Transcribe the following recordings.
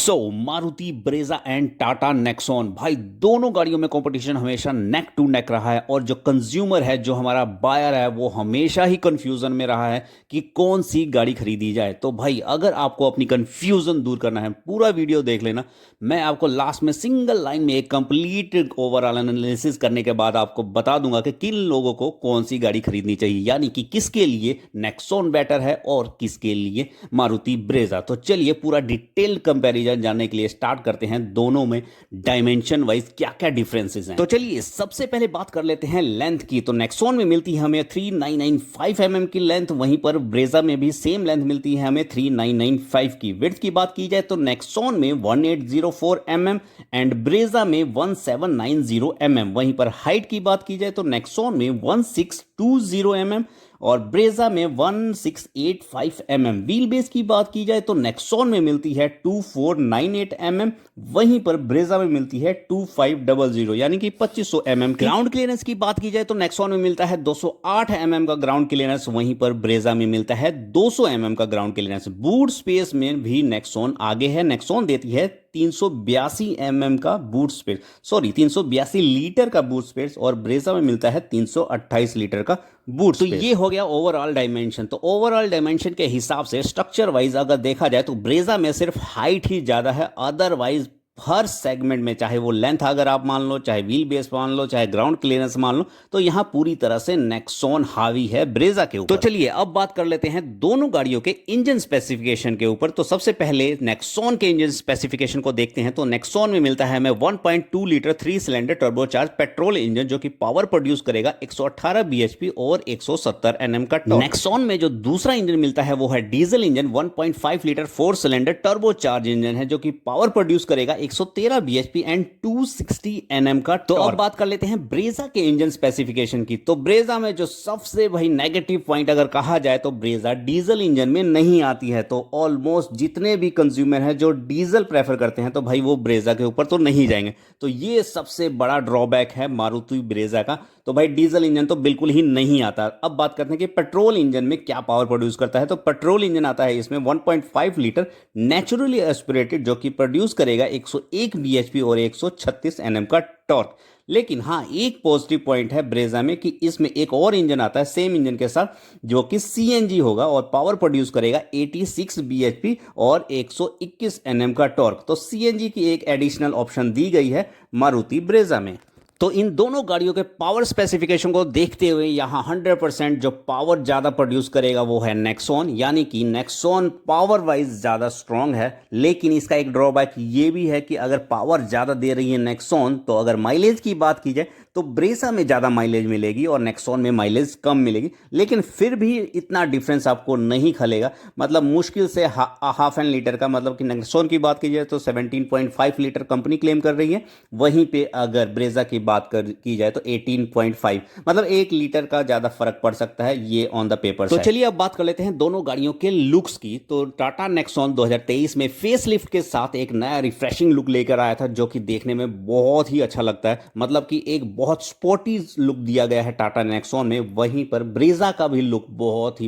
Maruti Brezza and Tata Nexon भाई दोनों गाड़ियों में कंपटीशन हमेशा नेक टू नेक रहा है। और जो कंज्यूमर है, जो हमारा बायर है, वो हमेशा ही कंफ्यूजन में रहा है कि कौन सी गाड़ी खरीदी जाए। तो भाई अगर आपको अपनी कंफ्यूजन दूर करना है, पूरा वीडियो देख लेना। मैं आपको लास्ट में सिंगल लाइन में एक कंप्लीट ओवरऑल एनालिसिस करने के बाद आपको बता दूंगा कि किन लोगों को कौन सी गाड़ी खरीदनी चाहिए, यानी कि किसके लिए नेक्सॉन बेटर है और किसके लिए मारुति ब्रेजा। तो चलिए पूरा डिटेल्ड कंपैरिजन जानने के लिए स्टार्ट करते हैं दोनों में डायमेंशन वाइज क्या क्या डिफरेंसेस हैं। तो चलिए सबसे पहले बात कर लेते हैं लेंथ की। तो नेक्सॉन में मिलती है हमें 3995 mm की लेंथ, वहीं पर ब्रेजा में भी सेम लेंथ मिलती है हमें 3995 की। विड्थ की बात की जाए तो नेक्सॉन में 1804 mm एंड ब्रेजा में 1790 mm। वहीं पर हाइट की बात की जाए तो नेक्सॉन में 1620 mm और ब्रेजा में 1685 mm। व्हील बेस की बात की जाए तो नेक्सॉन में मिलती है 2498 mm, वहीं पर ब्रेजा में मिलती है 2500 यानी कि 2500 mm। ग्राउंड क्लियरेंस की बात की जाए तो नेक्सॉन में मिलता है 208 mm का ग्राउंड क्लियरेंस, वहीं पर ब्रेजा में मिलता है 200 mm का ग्राउंड क्लियरेंस। बूट स्पेस में भी नेक्सॉन आगे है। नेक्सॉन देती है 382 mm का बूट स्पेस, 382 लीटर का बूट स्पेस, और ब्रेजा में मिलता है 328 लीटर का बूट स्पेस। तो ये हो गया ओवरऑल डायमेंशन। तो ओवरऑल डायमेंशन के हिसाब से स्ट्रक्चर वाइज अगर देखा जाए तो ब्रेजा में सिर्फ हाइट ही ज्यादा है, अदरवाइज हर सेगमेंट में, चाहे वो लेंथ अगर आप मान लो, चाहे व्हील बेस मान लो, चाहे ग्राउंड क्लियरेंस मान लो, तो यहां पूरी तरह से नेक्सॉन हावी है ब्रेजा के ऊपर। तो चलिए अब बात कर लेते हैं दोनों गाड़ियों के इंजन स्पेसिफिकेशन के ऊपर। तो सबसे पहले नेक्सॉन के इंजन स्पेसिफिकेशन को देखते हैं। तो नेक्सॉन में मिलता है हमें 1.2 litre 3 cylinder turbocharge petrol engine, जो कि पावर प्रोड्यूस करेगा 118 bhp और 170 Nm का टॉर्क। नेक्सॉन में जो दूसरा इंजन मिलता है वो है diesel engine, 1.5 litre 4 cylinder turbocharge engine है, जो कि पावर प्रोड्यूस करेगा 113 bhp एंड 260 Nm का। तो अब बात कर लेते हैं ब्रेजा के इंजन स्पेसिफिकेशन की। तो ब्रेजा में जो सबसे भाई नेगेटिव पॉइंट अगर कहा जाए तो ब्रेजा डीजल इंजन में नहीं आती है। तो ऑलमोस्ट जितने भी कंज्यूमर हैं जो डीजल प्रेफर करते हैं, तो भाई वो ब्रेजा के ऊपर तो नहीं जाएंगे। तो ये सबसे बड़ा ड्रॉबैक है मारुति ब्रेजा का। तो भाई डीजल इंजन तो बिल्कुल ही नहीं आता। अब बात करते हैं कि पेट्रोल इंजन में क्या पावर प्रोड्यूस करता है। तो पेट्रोल इंजन आता है इसमें 1.5 लीटर नेचुरली एस्पिरेटेड, जो कि प्रोड्यूस करेगा 101 bhp और 136 Nm का टॉर्क। लेकिन हाँ, एक पॉजिटिव पॉइंट है ब्रेजा में कि इसमें एक और इंजन आता है सेम इंजन के साथ, जो कि सीएनजी होगा और पावर प्रोड्यूस करेगा 86 bhp और 121 Nm का टॉर्क। तो सीएनजी की एक एडिशनल ऑप्शन दी गई है मारुति ब्रेजा में। तो इन दोनों गाड़ियों के पावर स्पेसिफिकेशन को देखते हुए यहाँ 100% जो पावर ज़्यादा प्रोड्यूस करेगा वो है नेक्सॉन, यानी कि नेक्सॉन पावर वाइज ज़्यादा स्ट्रॉन्ग है। लेकिन इसका एक ड्रॉबैक ये भी है कि अगर पावर ज़्यादा दे रही है नेक्सॉन, तो अगर माइलेज की बात की जाए तो ब्रेजा में ज़्यादा माइलेज मिलेगी और नेक्सॉन में माइलेज कम मिलेगी। लेकिन फिर भी इतना डिफरेंस आपको नहीं खलेगा, मतलब मुश्किल से हाफ एन लीटर का। मतलब कि नेक्सॉन की बात की जाए तो 17.5 लीटर कंपनी क्लेम कर रही है, वहीं पे अगर ब्रेजा की बात की जाए तो 18.5, मतलब 1 लीटर का ज़्यादा फर्क पड़ सकता है ये ऑन द पेपर। तो चलिए अब बात कर लेते हैं दोनों गाड़ियों के लुक्स की। तो टाटा नेक्सॉन 2023 में फेसलिफ्ट के साथ एक नया रिफ्रेशिंग लुक लेकर आया था, जो कि देखने में बहुत ही अच्छा लगता है। मतलब कि एक बहुत स्पोर्टी लुक दिया गया है टाटा नेक्सॉन में। वहीं पर ब्रेजा का भी लुक बहुत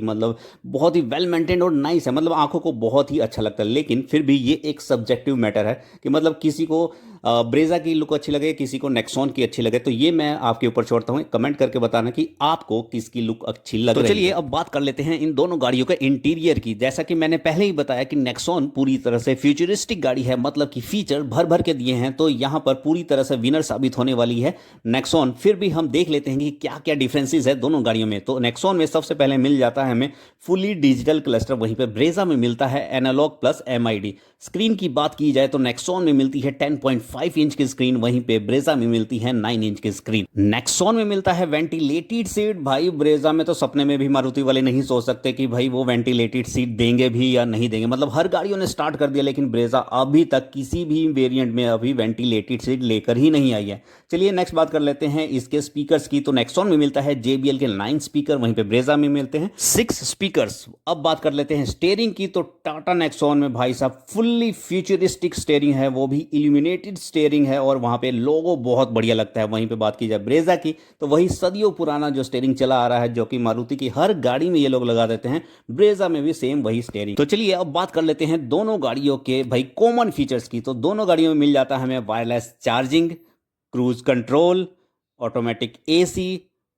ही वेल मेंटेन्ड और नाइस है, मतलब आंखों को बहुत ही अच्छा लगता है। लेकिन फिर भी ये एक सब्जेक्टिव मैटर है कि मतलब किसी को ब्रेजा की लुक अच्छी लगे, किसी को नेक्सॉन की अच्छी लगे। तो ये मैं आपके ऊपर छोड़ता हूं, कमेंट करके बताना कि आपको किसकी लुक अच्छी लग रही है। तो चलिए अब बात कर लेते हैं इन दोनों गाड़ियों के इंटीरियर की। जैसा कि मैंने पहले ही बताया कि नेक्सॉन पूरी तरह से फ्यूचरिस्टिक गाड़ी है, मतलब कि फीचर भर भर के दिए हैं। तो यहां पर पूरी तरह से विनर साबित होने वाली है नेक्सॉन। फिर भी हम देख लेते हैं कि क्या क्या डिफरेंसेस है दोनों गाड़ियों में। तो नेक्सॉन में सबसे पहले मिल जाता है हमें फुली डिजिटल क्लस्टर, वहीं पर ब्रेजा में मिलता है एनालॉग प्लस MID। स्क्रीन की बात की जाए तो नेक्सॉन में मिलती है 10.5 इंच की स्क्रीन, वहीं पे ब्रेजा में मिलती है 9 इंच की स्क्रीन। नेक्सॉन में मिलता है वेंटिलेटेड सीट। भाई ब्रेजा में तो सपने में भी मारुति वाले नहीं सोच सकते कि भाई वो वेंटिलेटेड सीट देंगे भी या नहीं देंगे। मतलब हर गाड़ियों ने स्टार्ट कर दिया, लेकिन ब्रेजा अभी तक किसी भी वेरिएंट में अभी वेंटिलेटेड सीट लेकर ही नहीं आई है। चलिए नेक्स्ट बात कर लेते हैं इसके स्पीकर्स की। तो नेक्सॉन में मिलता है JBL के 9 स्पीकर, वहीं पे ब्रेजा में मिलते हैं 6 स्पीकर्स। अब बात कर लेते हैं स्टीयरिंग की। तो टाटा नेक्सॉन में भाई साहब फुल फुल्ली फ्यूचरिस्टिक स्टीयरिंग है, वो भी इल्यूमिनेटेड स्टीयरिंग है और वहाँ पे लोगो बहुत बढ़िया लगता है। वहीं पे बात की जाए ब्रेजा की तो वही सदियों पुराना जो स्टीयरिंग चला आ रहा है, जो कि मारुति की हर गाड़ी में ये लोग लगा देते हैं, ब्रेजा में भी सेम वही स्टीयरिंग। तो चलिए अब बात कर लेते हैं दोनों गाड़ियों के भाई कॉमन फीचर्स की। तो दोनों गाड़ियों में मिल जाता है हमें wireless charging, cruise control, automatic AC,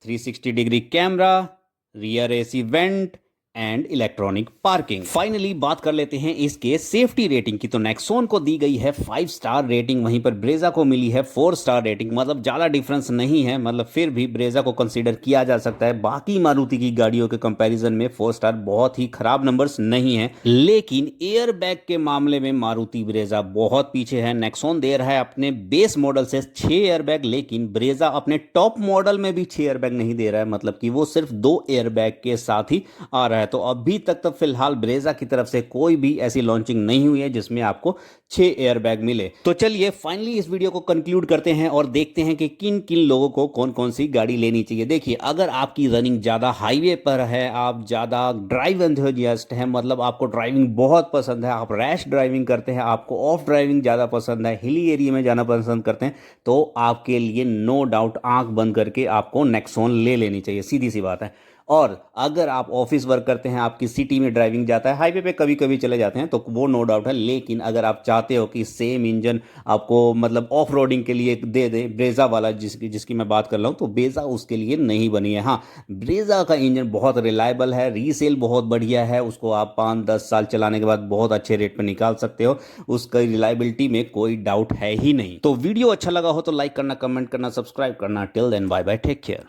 360 degree camera, rear AC vent and electronic parking. Finally बात कर लेते हैं इसके सेफ्टी रेटिंग की। तो नेक्सॉन को दी गई है 5 स्टार रेटिंग, वहीं पर ब्रेजा को मिली है 4 स्टार रेटिंग। मतलब ज़्यादा डिफरेंस नहीं है, मतलब फिर भी ब्रेजा को कंसीडर किया जा सकता है। बाकी मारुति की गाड़ियों के कंपैरिजन में 4 स्टार बहुत ही खराब नंबर्स नहीं है, लेकिन एयर बैग के मामले में मारुति ब्रेजा बहुत पीछे है। नेक्सॉन दे रहा है अपने बेस मॉडल से 6 एयर बैग, लेकिन ब्रेजा अपने टॉप मॉडल में भी 6 एयर बैग नहीं दे रहा है, मतलब कि वो सिर्फ 2 एयर बैग के साथ ही आ रहा है। तो अभी तक तो फिलहाल ब्रेजा की तरफ से कोई भी ऐसी लॉन्चिंग नहीं हुई है जिसमें आपको 6 एयर बैग मिले। तो चलिए फाइनली इस वीडियो को कंक्लूड करते हैं और देखते हैं कि किन किन लोगों को कौन कौन सी गाड़ी लेनी चाहिए। देखिए, अगर आपकी रनिंग ज़्यादा हाईवे पर है, आप ज़्यादा ड्राइव एंथुसियास्ट हैं, मतलब आपको ड्राइविंग बहुत पसंद है, आप रैश ड्राइविंग करते हैं, आपको ऑफ ड्राइविंग ज़्यादा पसंद है, हिली एरिया में जाना पसंद करते हैं, तो आपके लिए नो डाउट आंख बंद करके आपको नेक्सॉन ले लेनी चाहिए, सीधी सी बात है। और अगर आप ऑफिस वर्क करते हैं, आपकी सिटी में ड्राइविंग जाता है, हाईवे पे कभी कभी चले जाते हैं, तो वो नो डाउट है। लेकिन अगर आप चाहते हो कि सेम इंजन आपको मतलब ऑफ रोडिंग के लिए दे दे ब्रेजा वाला, जिसकी मैं बात कर रहा हूँ, तो ब्रेजा उसके लिए नहीं बनी है। हाँ, ब्रेजा का इंजन बहुत रिलायबल है, रीसेल बहुत बढ़िया है, उसको आप 5-10 साल चलाने के बाद बहुत अच्छे रेट पर निकाल सकते हो, उसका रिलायबिलिटी में कोई डाउट है ही नहीं। तो वीडियो अच्छा लगा हो तो लाइक करना, कमेंट करना, सब्सक्राइब करना। Till then bye bye, take care.